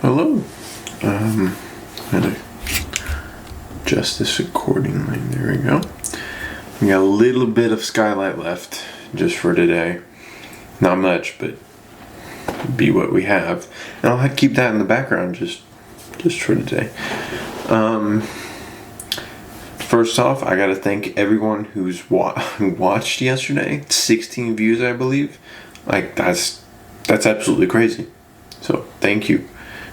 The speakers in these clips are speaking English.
Hello. I'm gonna adjust this accordingly. There we go. We got a little bit of skylight left just for today. Not much, but be what we have. And I'll keep that in the background just for today. First off, I gotta thank everyone who watched yesterday. 16 views, I believe. Like that's absolutely crazy. So thank you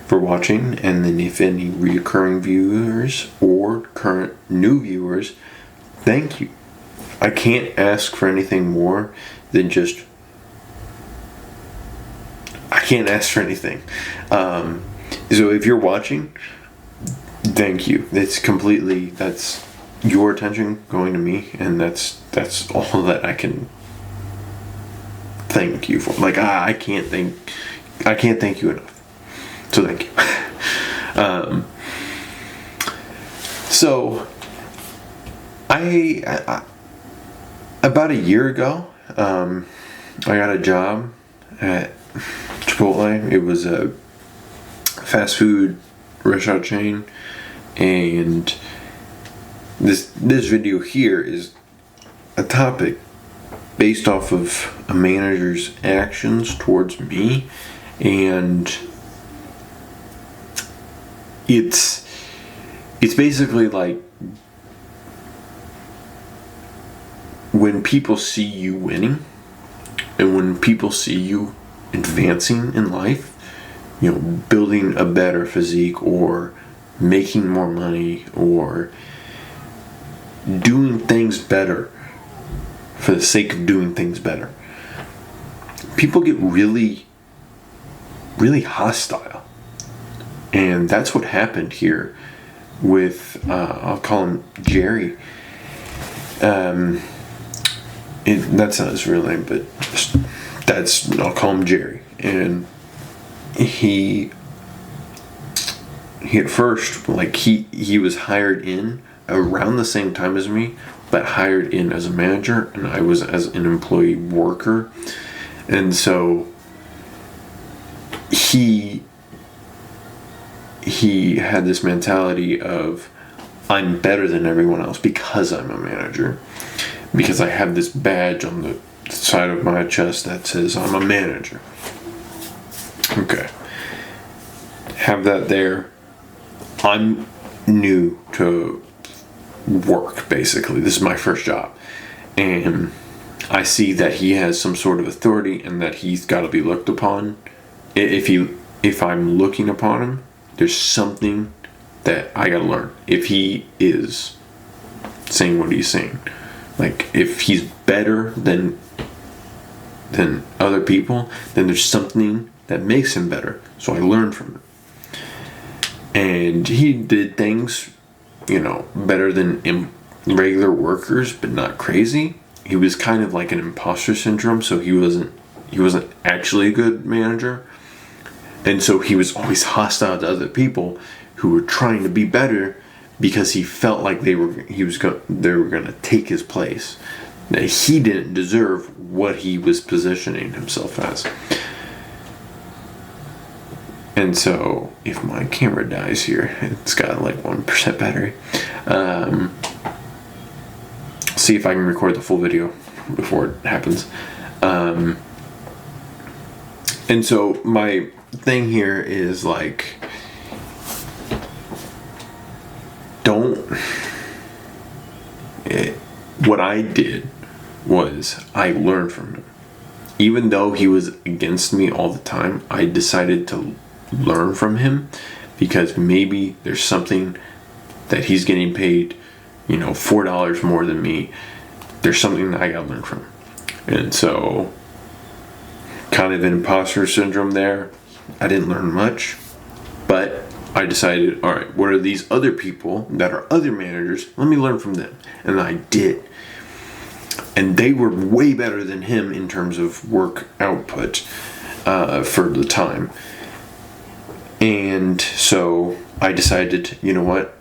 for watching. And then if any reoccurring viewers or current new viewers, thank you. I can't ask for anything more than just. I can't ask for anything. So if you're watching, thank you. That's your attention going to me, and that's all that I can thank you for. Like I can't thank you enough. So thank you. So I about a year ago, I got a job at Chipotle. It was a fast food restaurant chain, and this video here is a topic based off of a manager's actions towards me, and it's basically like when people see you winning and when people see you advancing in life, building a better physique or making more money or doing things better for the sake of doing things better, people get really, really hostile. And that's what happened here with, I'll call him Jerry. That's not his real name, but I'll call him Jerry. And he at first, like he was hired in around the same time as me, but hired in as a manager, and I was as an employee worker. And so he had this mentality of, I'm better than everyone else because I'm a manager, because I have this badge on the side of my chest that says I'm a manager. Okay, have that there. I'm new to work, basically. This is my first job, and I see that he has some sort of authority and that he's got to be looked upon. If I'm looking upon him, there's something that I gotta learn. If he is saying what he's saying, like if he's better than other people, then there's something that makes him better. So I learned from him. And he did things, better than regular workers, but not crazy. He was kind of like an imposter syndrome, so he wasn't actually a good manager. And so he was always hostile to other people who were trying to be better because he felt like they were going to take his place. That he didn't deserve what he was positioning himself as. And so, if my camera dies here, it's got like 1% battery. See if I can record the full video before it happens. And so my thing here is like, what I did was I learned from him. Even though he was against me all the time, I decided to learn from him because maybe there's something that he's getting paid, $4 more than me. There's something that I gotta learn from. And so, kind of an imposter syndrome there. I didn't learn much, but I decided, all right, what are these other people that are other managers? Let me learn from them. And I did. And they were way better than him in terms of work output for the time. And so I decided, you know what?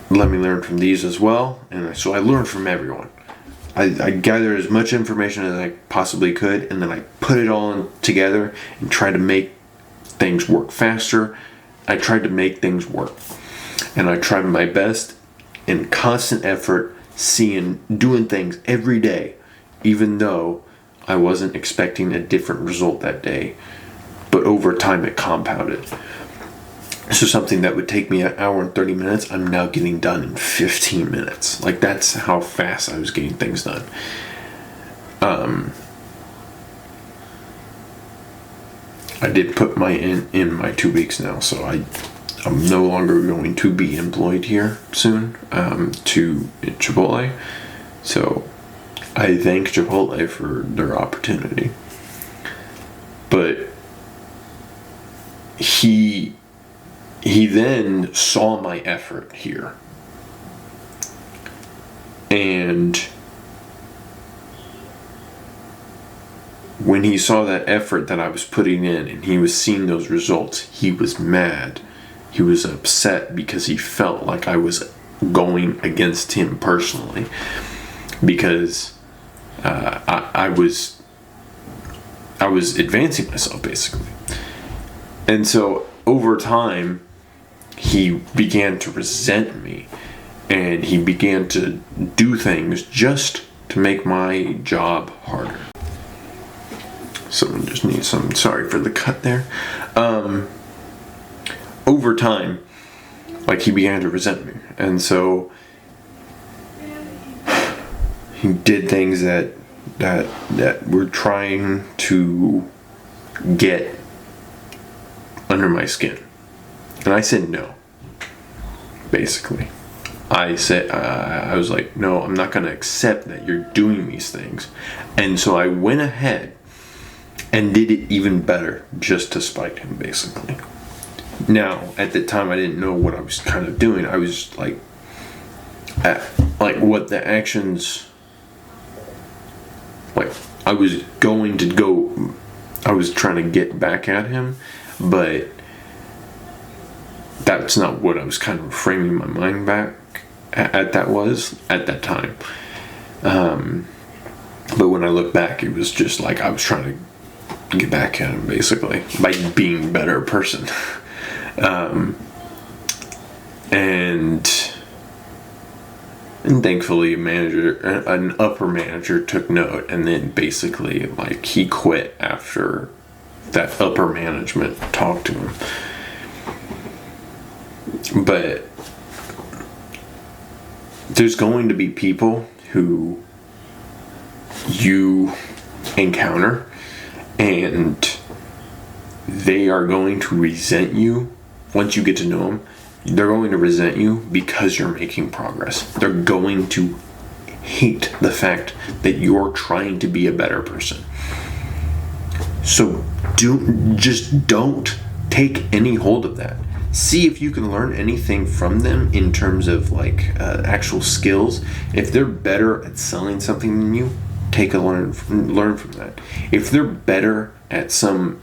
Let me learn from these as well. And so I learned from everyone. I gathered as much information as I possibly could, and then I put it all together and tried to make things work faster. I tried to make things work. And I tried my best in constant effort, doing things every day, even though I wasn't expecting a different result that day. But over time it compounded. So something that would take me an hour and 30 minutes, I'm now getting done in 15 minutes. Like, that's how fast I was getting things done. I did put my in my 2 weeks now, so I'm no longer going to be employed here soon to Chipotle. So I thank Chipotle for their opportunity. But he then saw my effort here. And when he saw that effort that I was putting in and he was seeing those results, he was mad. He was upset because he felt like I was going against him personally, because I was advancing myself, basically. And so over time, he began to resent me, and he began to do things just to make my job harder. Someone just needs some. Sorry for the cut there. Over time, like, he began to resent me, and so he did things that were trying to get under my skin, and I said no. Basically, I said I was like, no, I'm not going to accept that you're doing these things, and so I went ahead and did it even better just to spite him, basically. Now, at the time, I didn't know what I was kind of doing. I was like what the actions, like, I was trying to get back at him, but that's not what I was kind of framing my mind back at that time. But when I look back, it was just like I was trying to get back at him, basically, by being a better person. And thankfully an upper manager took note, and then basically, like, he quit after that upper management talked to him. But there's going to be people who you encounter, and they are going to resent you. Once you get to know them, they're going to resent you because you're making progress. They're going to hate the fact that you're trying to be a better person. So don't take any hold of that. See if you can learn anything from them in terms of, like, actual skills. If they're better at selling something than you, learn from that. If they're better at some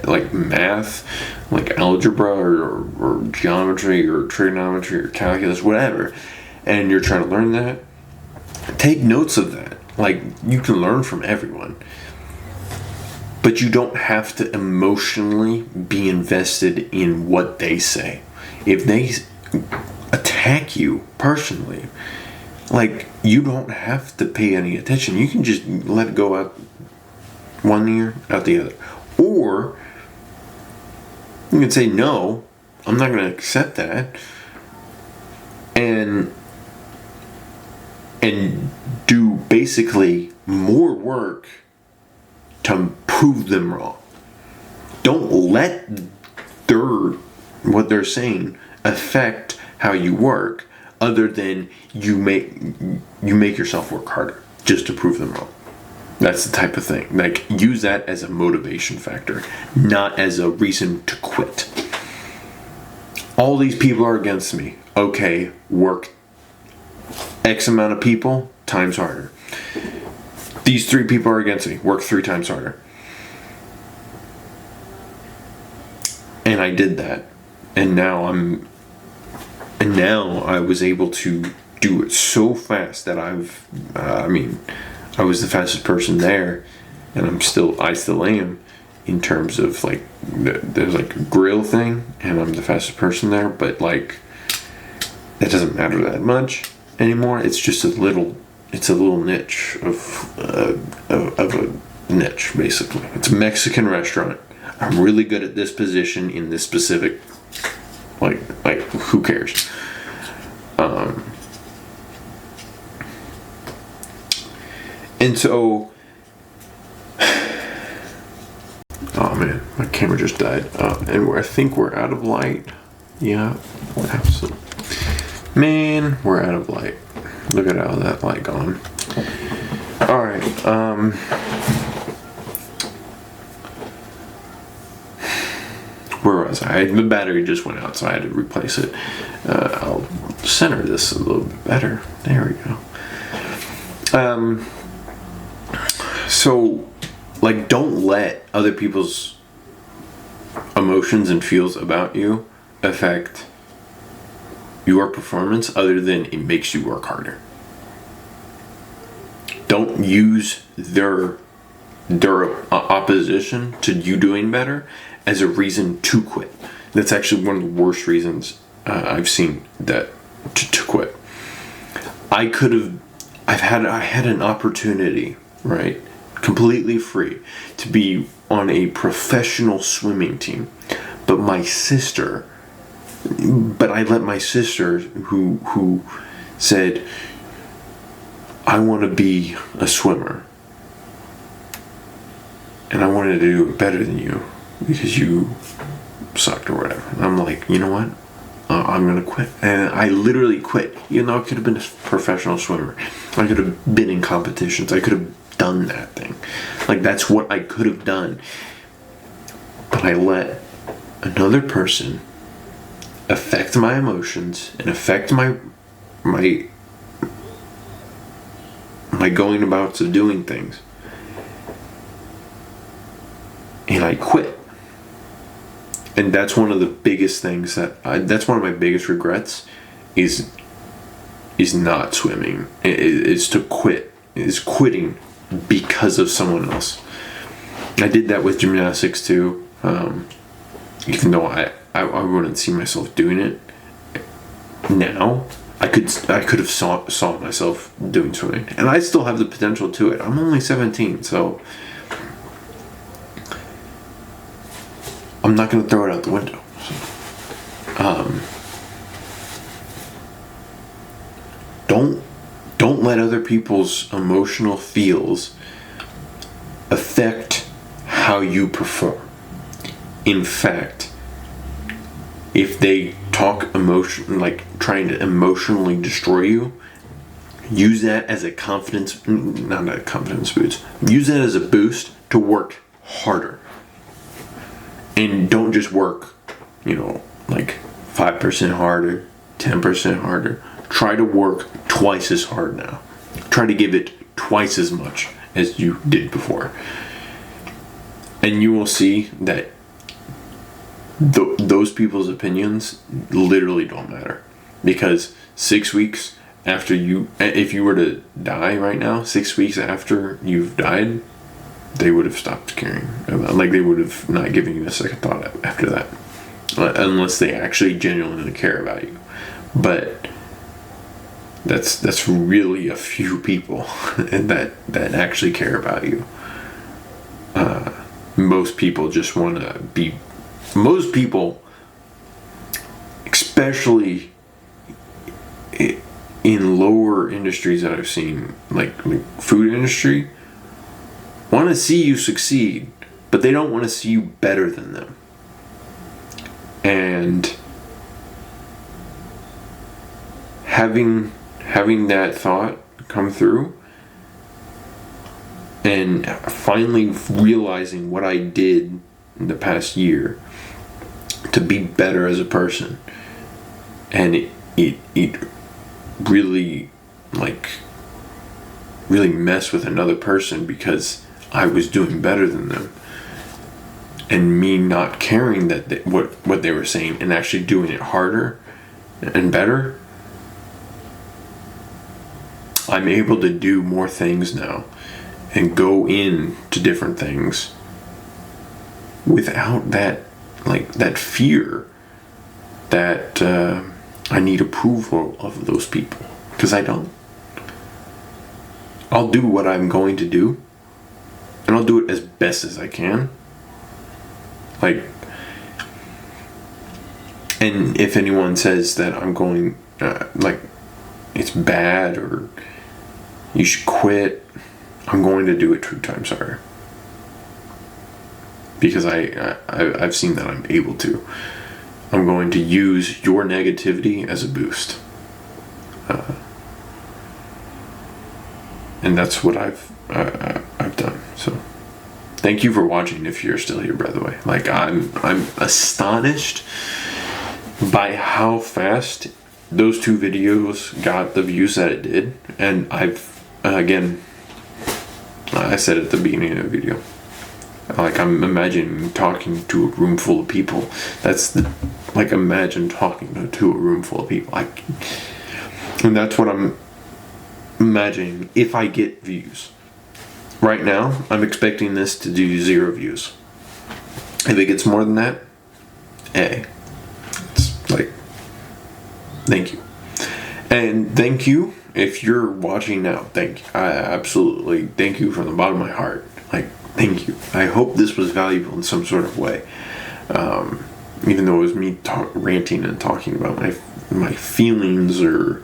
like math, like algebra or geometry or trigonometry or calculus, whatever, and you're trying to learn that, take notes of that. Like, you can learn from everyone, but you don't have to emotionally be invested in what they say. If they attack you personally, like, you don't have to pay any attention. You can just let it go out one ear, out the other. Or you can say, no, I'm not going to accept that, and do basically more work to prove them wrong. Don't let what they're saying affect how you work, other than you make yourself work harder just to prove them wrong. That's the type of thing. Like, use that as a motivation factor, not as a reason to quit. All these people are against me. Okay, work X amount of people times harder. These 3 people are against me. Work 3 times harder. And I did that. And now I was able to do it so fast that I was the fastest person there, and I still am in terms of like there's like a grill thing, and I'm the fastest person there, but like it doesn't matter that much anymore. It's just a little niche of a niche, basically. It's a Mexican restaurant. I'm really good at this position in this specific, like who cares? And so, oh man, my camera just died. And I think we're out of light. Yeah, absolutely. Man, we're out of light. Look at all that light gone. All right. Where was I? The battery just went out, so I had to replace it. I'll center this a little bit better. There we go. So, like, don't let other people's emotions and feels about you affect your performance other than it makes you work harder. Don't use their opposition to you doing better as a reason to quit. That's actually one of the worst reasons I've seen that to quit. I had an opportunity, right, completely free, to be on a professional swimming team, but I let my sister, who said, I want to be a swimmer, and I wanted to do it better than you because you sucked or whatever. And I'm like, you know what? I'm gonna quit. And I literally quit, even though I could have been a professional swimmer. I could have been in competitions. I could have done that thing. Like, that's what I could have done. But I let another person affect my emotions and affect my going about of doing things. And I quit. And that's one of the biggest things that's one of my biggest regrets is not swimming. Is to quit. Is quitting because of someone else. I did that with gymnastics too. Even though I wouldn't see myself doing it now, I could have saw myself doing swimming, and I still have the potential to it. I'm only 17, so I'm not going to throw it out the window. Don't let other people's emotional feels affect how you perform. In fact, if they talk emotion, like trying to emotionally destroy you, use that as a confidence, not a confidence boost. Use that as a boost to work harder. And don't just work, like 5% harder, 10% harder. Try to work twice as hard now. Try to give it twice as much as you did before. And you will see that those people's opinions literally don't matter. Because 6 weeks after if you were to die right now, 6 weeks after you've died, they would have stopped caring. Like, they would have not given you a second thought after that. Unless they actually genuinely care about you. But that's really a few people that actually care about you. Most people just want to be... Most people, especially in lower industries that I've seen, like food industry, want to see you succeed, but they don't want to see you better than them. And having that thought come through and finally realizing what I did in the past year to be better as a person, and it really messed with another person because I was doing better than them, and me not caring that what they were saying and actually doing it harder and better. I'm able to do more things now and go into different things without that, like, that fear that I need approval of those people, because I don't. I'll do what I'm going to do, and I'll do it as best as I can. Like, and if anyone says that I'm going, like, it's bad or you should quit, I'm going to do it 2 times harder. Because I've seen that I'm able to. I'm going to use your negativity as a boost. And that's what I've done. So thank you for watching if you're still here, by the way. Like, I'm astonished by how fast those 2 videos got the views that it did. And I've, again, I said at the beginning of the video, like, I'm imagining talking to a room full of people. Like, imagine talking to a room full of people. And that's what I'm imagining if I get views. Right now, I'm expecting this to do 0 views. If it gets more than that, it's like, thank you. And thank you if you're watching now. Thank you. I absolutely thank you from the bottom of my heart. Like, thank you. I hope this was valuable in some sort of way. Even though it was me ranting and talking about my feelings or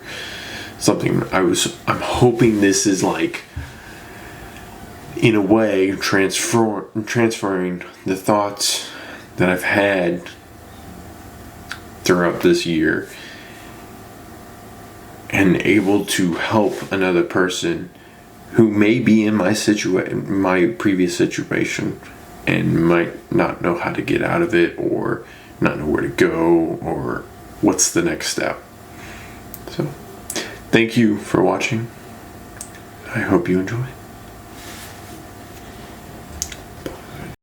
something, I'm hoping this is, like, in a way, transferring the thoughts that I've had throughout this year and able to help another person who may be in my previous situation and might not know how to get out of it, or not know where to go, or what's the next step. So, thank you for watching. I hope you enjoy.